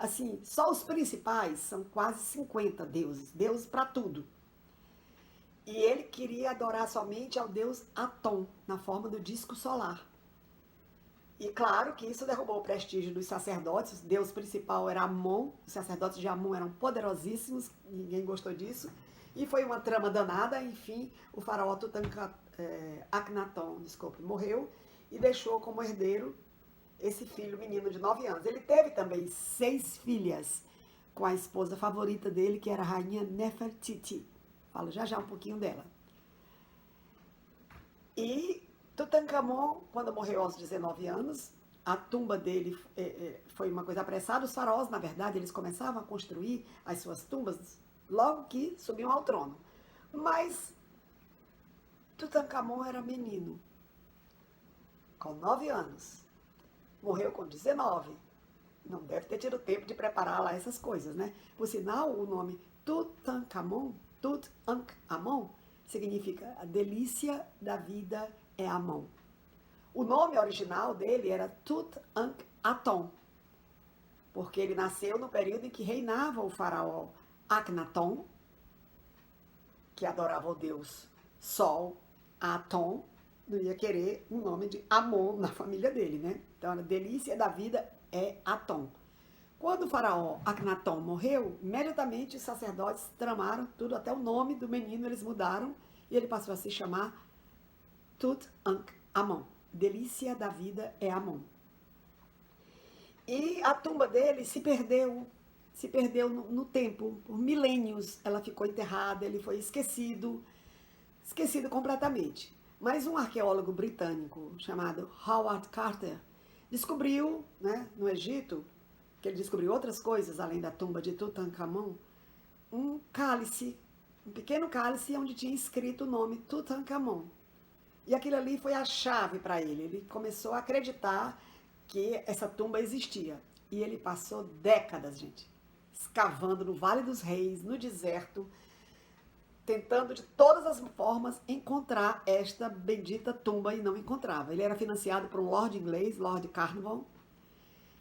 Assim, só os principais são quase 50 deuses, deuses para tudo. E ele queria adorar somente ao deus Atom, na forma do disco solar. E claro que isso derrubou o prestígio dos sacerdotes. O deus principal era Amon, os sacerdotes de Amon eram poderosíssimos, ninguém gostou disso. E foi uma trama danada, enfim, o faraó Akhenaton, morreu e deixou como herdeiro esse filho menino de 9 anos. Ele teve também 6 filhas com a esposa favorita dele, que era a rainha Nefertiti. Falo já já um pouquinho dela. E Tutankhamon, quando morreu aos 19 anos, a tumba dele foi uma coisa apressada. Os faraós, na verdade, eles começavam a construir as suas tumbas logo que subiam ao trono. Mas Tutankhamon era menino, com 9 anos. Morreu com 19. Não deve ter tido tempo de preparar lá essas coisas, né? Por sinal, o nome Tutankhamon, Tutankhamon, significa a delícia da vida é Amon. O nome original dele era Tutankhaton, porque ele nasceu no período em que reinava o faraó Akhenaton, que adorava o deus Sol, Atom, não ia querer um nome de Amon na família dele, né? Então, a delícia da vida é Atom. Quando o faraó Akhenaton morreu, imediatamente os sacerdotes tramaram tudo, até o nome do menino eles mudaram, e ele passou a se chamar Tutankhamon. Delícia da vida é Amon. E a tumba dele se perdeu no tempo, por milênios. Ela ficou enterrada, ele foi esquecido completamente. Mas um arqueólogo britânico chamado Howard Carter descobriu, né, no Egito, que ele descobriu outras coisas além da tumba de Tutankhamon, um cálice, um pequeno cálice onde tinha escrito o nome Tutankhamon. E aquilo ali foi a chave para ele. Ele começou a acreditar que essa tumba existia. E ele passou décadas, gente, escavando no Vale dos Reis, no deserto, tentando de todas as formas encontrar esta bendita tumba e não encontrava. Ele era financiado por um lord inglês, Lord Carnarvon.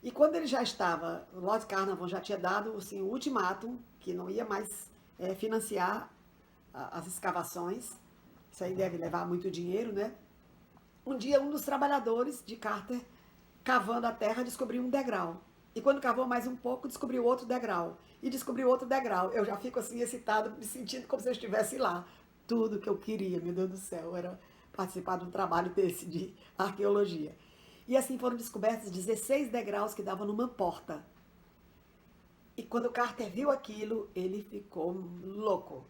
E quando ele já estava, o Lord Carnarvon já tinha dado assim, o ultimátum, que não ia mais financiar as escavações. Isso aí deve levar muito dinheiro, né? Um dia, um dos trabalhadores de Carter, cavando a terra, descobriu um degrau. E quando cavou mais um pouco, descobriu outro degrau. E descobriu outro degrau. Eu já fico assim, excitado, me sentindo como se eu estivesse lá. Tudo que eu queria, meu Deus do céu, era participar de um trabalho desse, de arqueologia. E assim foram descobertos 16 degraus que davam numa porta. E quando o Carter viu aquilo, ele ficou louco.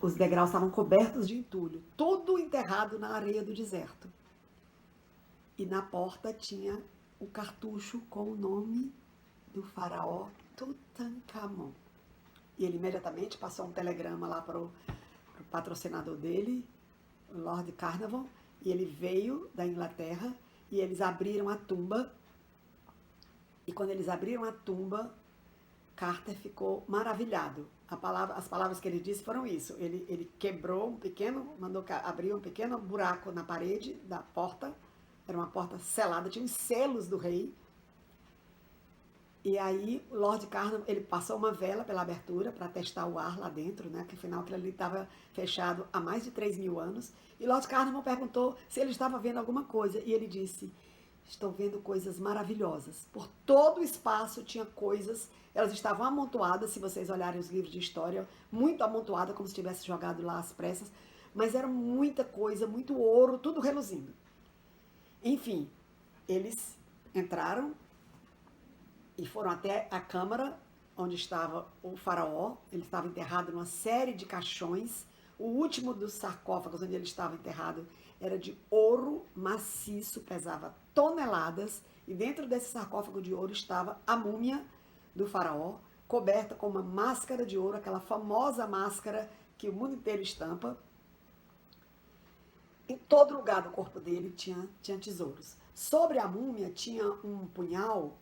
Os degraus estavam cobertos de entulho, tudo enterrado na areia do deserto. E na porta tinha o cartucho com o nome do faraó Tutankhamon. E ele imediatamente passou um telegrama lá para o patrocinador dele, o Lord Carnarvon, e ele veio da Inglaterra e eles abriram a tumba. E quando eles abriram a tumba, Carter ficou maravilhado. As palavras que ele disse foram isso. Ele quebrou mandou abrir um pequeno buraco na parede da porta. Era uma porta selada, tinha os selos do rei. E aí o Lord Carnarvon, ele passou uma vela pela abertura para testar o ar lá dentro, né? Que afinal aquilo ali estava fechado há mais de 3.000 anos. E Lord Carnarvon perguntou se ele estava vendo alguma coisa. E ele disse: estou vendo coisas maravilhosas. Por todo o espaço tinha coisas, elas estavam amontoadas, se vocês olharem os livros de história, muito amontoada, como se tivesse jogado lá às pressas, mas era muita coisa, muito ouro, tudo reluzindo. Enfim, eles entraram e foram até a câmara onde estava o faraó. Ele estava enterrado numa série de caixões. O último dos sarcófagos onde ele estava enterrado era de ouro maciço, pesava toneladas, e dentro desse sarcófago de ouro estava a múmia do faraó, coberta com uma máscara de ouro, aquela famosa máscara que o mundo inteiro estampa. Em todo lugar do corpo dele tinha tesouros. Sobre a múmia tinha um punhal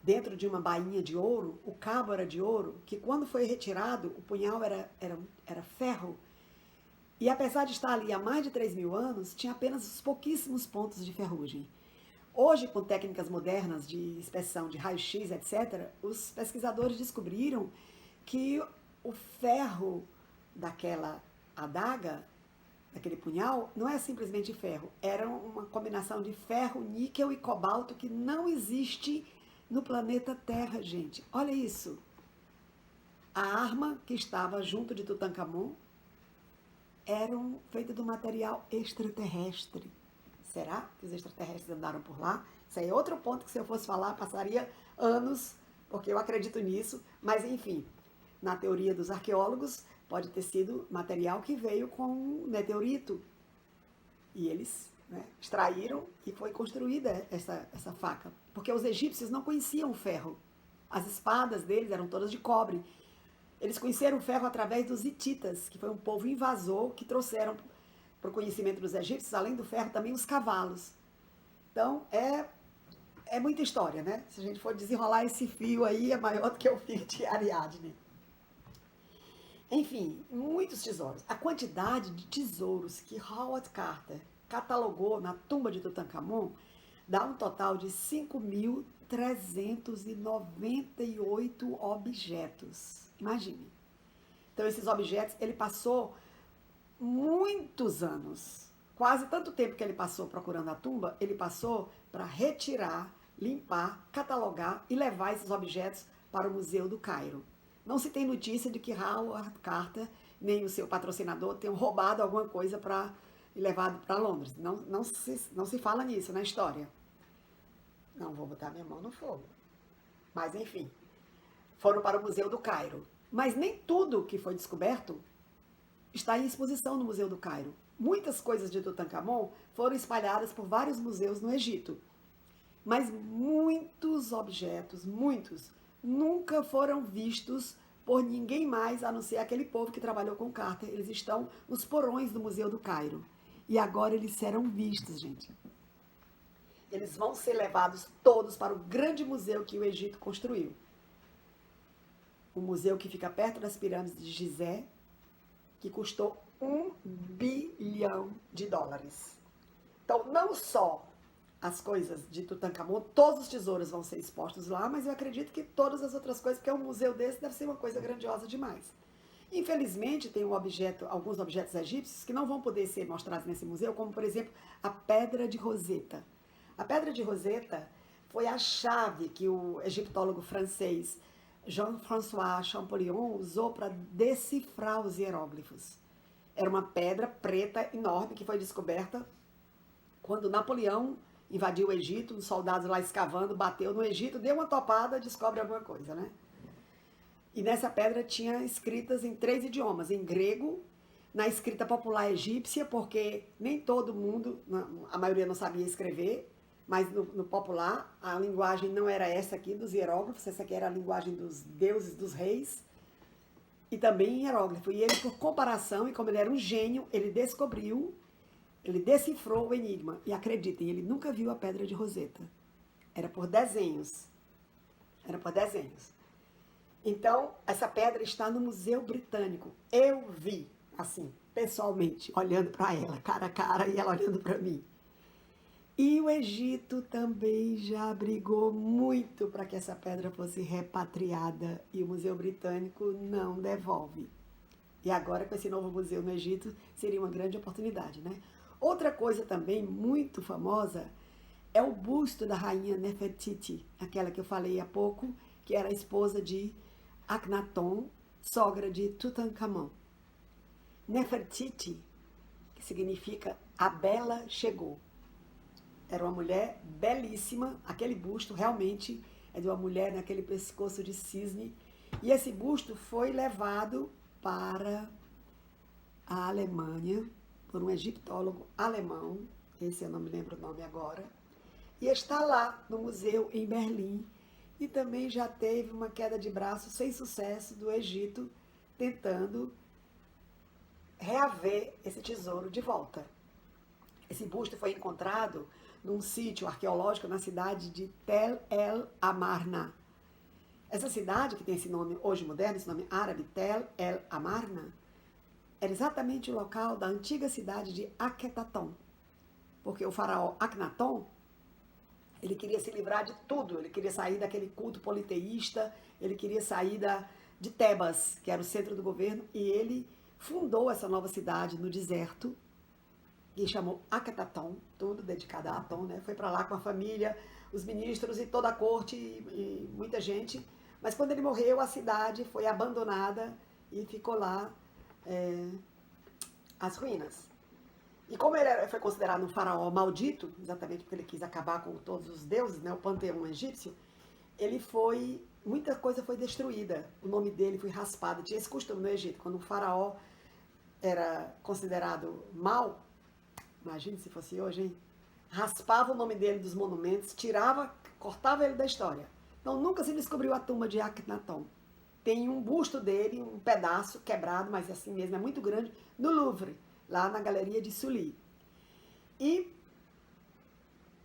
dentro de uma bainha de ouro, o cabo era de ouro, que quando foi retirado, o punhal era ferro. E apesar de estar ali há mais de 3.000 anos, tinha apenas os pouquíssimos pontos de ferrugem. Hoje, com técnicas modernas de inspeção de raio-x, etc., os pesquisadores descobriram que o ferro daquela adaga, daquele punhal, não é simplesmente ferro, era uma combinação de ferro, níquel e cobalto que não existe no planeta Terra, gente. Olha isso. A arma que estava junto de Tutankhamon era feita de um material extraterrestre. Será que os extraterrestres andaram por lá? Isso aí é outro ponto que, se eu fosse falar, passaria anos, porque eu acredito nisso. Mas, enfim, na teoria dos arqueólogos, pode ter sido material que veio com um meteorito. E eles, né, extraíram e foi construída essa faca. Porque os egípcios não conheciam o ferro. As espadas deles eram todas de cobre. Eles conheceram o ferro através dos hititas, que foi um povo invasor que trouxeram para o conhecimento dos egípcios, além do ferro, também os cavalos. Então, é muita história, né? Se a gente for desenrolar esse fio aí, é maior do que o fio de Ariadne. Enfim, muitos tesouros. A quantidade de tesouros que Howard Carter catalogou na tumba de Tutankhamon dá um total de 5.398 objetos. Imagine. Então, esses objetos, ele passou muitos anos, quase tanto tempo que ele passou procurando a tumba, ele passou para retirar, limpar, catalogar e levar esses objetos para o Museu do Cairo. Não se tem notícia de que Howard Carter nem o seu patrocinador tenham roubado alguma coisa para e levado para Londres. Não se fala nisso na história. Não vou botar minha mão no fogo. Mas, enfim, foram para o Museu do Cairo. Mas nem tudo que foi descoberto está em exposição no Museu do Cairo. Muitas coisas de Tutankhamon foram espalhadas por vários museus no Egito. Mas muitos objetos, muitos, nunca foram vistos por ninguém mais, a não ser aquele povo que trabalhou com Carter. Eles estão nos porões do Museu do Cairo. E agora eles serão vistos, gente. Eles vão ser levados todos para o grande museu que o Egito construiu. Um museu que fica perto das pirâmides de Gizé, que custou $1 bilhão. Então, não só as coisas de Tutankhamon, todos os tesouros vão ser expostos lá, mas eu acredito que todas as outras coisas, porque um museu desse deve ser uma coisa grandiosa demais. Infelizmente, tem alguns objetos egípcios que não vão poder ser mostrados nesse museu, como, por exemplo, a Pedra de Roseta. A Pedra de Roseta foi a chave que o egiptólogo francês Jean-François Champollion usou para decifrar os hieróglifos. Era uma pedra preta enorme que foi descoberta quando Napoleão invadiu o Egito, os soldados lá escavando, bateu no Egito, deu uma topada, descobre alguma coisa, né? E nessa pedra tinha escritas em 3 idiomas, em grego, na escrita popular egípcia, porque nem todo mundo, a maioria não sabia escrever, mas no popular a linguagem não era essa aqui dos hieróglifos, essa aqui era a linguagem dos deuses, dos reis, e também em hieróglifo. E ele, por comparação, e como ele era um gênio, ele descobriu, ele decifrou o enigma. E acreditem, ele nunca viu a Pedra de Roseta. Era por desenhos. Era por desenhos. Então, essa pedra está no Museu Britânico. Eu vi, assim, pessoalmente, olhando para ela, cara a cara, e ela olhando para mim. E o Egito também já brigou muito para que essa pedra fosse repatriada e o Museu Britânico não devolve. E agora, com esse novo museu no Egito, seria uma grande oportunidade, né? Outra coisa também muito famosa é o busto da rainha Nefertiti, aquela que eu falei há pouco, que era a esposa de Akhenaton, sogra de Tutankhamon. Nefertiti, que significa a bela chegou. Era uma mulher belíssima, aquele busto realmente é de uma mulher naquele pescoço de cisne. E esse busto foi levado para a Alemanha por um egiptólogo alemão, esse eu não me lembro o nome agora, e está lá no museu em Berlim. E também já teve uma queda de braço sem sucesso do Egito, tentando reaver esse tesouro de volta. Esse busto foi encontrado num sítio arqueológico na cidade de Tel El Amarna. Essa cidade, que tem esse nome hoje moderno, esse nome árabe, Tel El Amarna, era exatamente o local da antiga cidade de Akhetaton, porque o faraó Akhenaton Ele queria se livrar de tudo, ele queria sair daquele culto politeísta, ele queria sair de Tebas, que era o centro do governo, e ele fundou essa nova cidade no deserto, que chamou Akhenaton, tudo dedicado a Aton, né? Foi para lá com a família, os ministros e toda a corte e muita gente. Mas quando ele morreu, a cidade foi abandonada e ficou lá as ruínas. E como foi considerado um faraó maldito, exatamente porque ele quis acabar com todos os deuses, né, o panteão egípcio, ele foi, muita coisa foi destruída. O nome dele foi raspado. Tinha esse costume no Egito, quando um faraó era considerado mau, imagine se fosse hoje, hein? Raspava o nome dele dos monumentos, tirava, cortava ele da história. Então nunca se descobriu a tumba de Akhenaton. Tem um busto dele, um pedaço quebrado, mas assim mesmo, é muito grande, no Louvre, lá na Galeria de Sully. E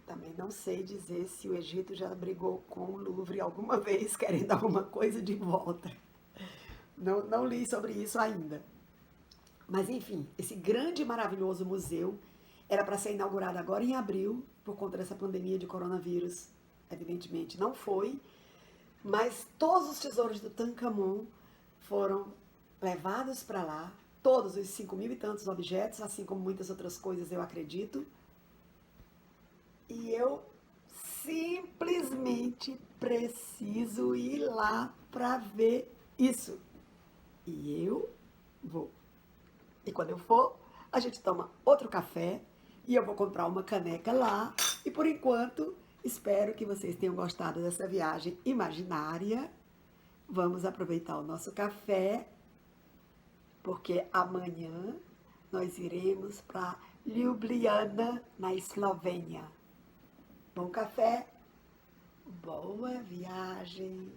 também não sei dizer se o Egito já brigou com o Louvre alguma vez, querendo alguma coisa de volta. Não li sobre isso ainda. Mas enfim, esse grande e maravilhoso museu era para ser inaugurado agora em abril, por conta dessa pandemia de coronavírus. Evidentemente não foi, mas todos os tesouros do Tutankhamon foram levados para lá, todos os 5.000 e tantos objetos, assim como muitas outras coisas, eu acredito. E eu simplesmente preciso ir lá para ver isso. E eu vou. E quando eu for, a gente toma outro café e eu vou comprar uma caneca lá. E por enquanto, espero que vocês tenham gostado dessa viagem imaginária. Vamos aproveitar o nosso café, porque amanhã nós iremos para Ljubljana, na Eslovênia. Bom café, boa viagem.